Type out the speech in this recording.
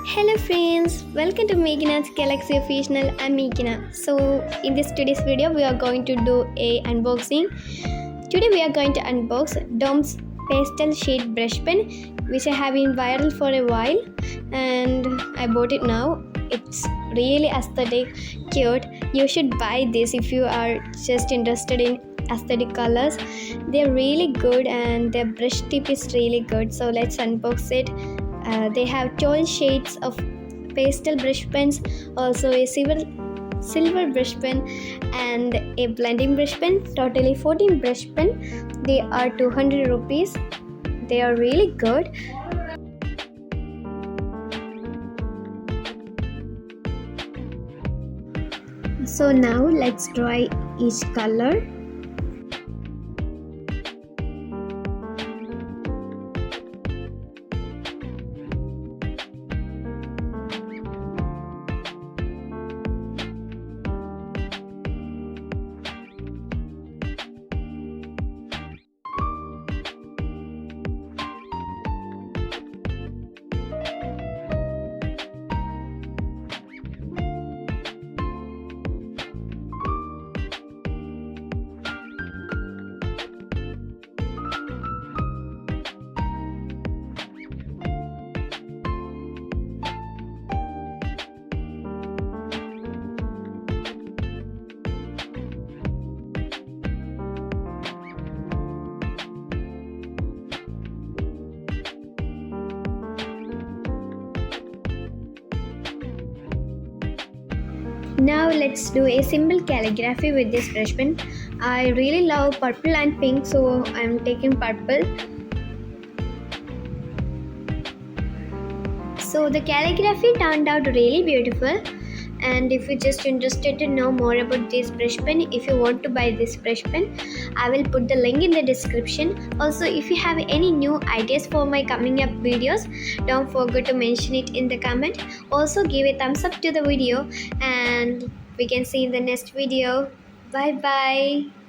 Hello friends, welcome to Meghna's Galaxy Official. I'm Meghna. So in this today's video we are going to do a unboxing. Today we are going to unbox DOMS pastel shade brush pen, which I have been viral for a while and I bought it now. It's really aesthetic, cute. You should buy this if you are just interested in aesthetic colors. They're really good and their brush tip is really good. So let's unbox it. They have 12 shades of pastel brush pens, also a silver brush pen and a blending brush pen, totally 14 brush pen. They are 200 rupees. They are really good. So now let's try each color. Now let's do a simple calligraphy with this brush pen. I really love purple and pink, so I'm taking purple. So the calligraphy turned out really beautiful, and if you're just interested to know more about this brush pen, if you want to buy this brush pen, I will put the link in the description. Also, if you have any new ideas for my coming up videos, don't forget to mention it in the comment. Also give a thumbs up to the video and we can see in the next video. Bye bye.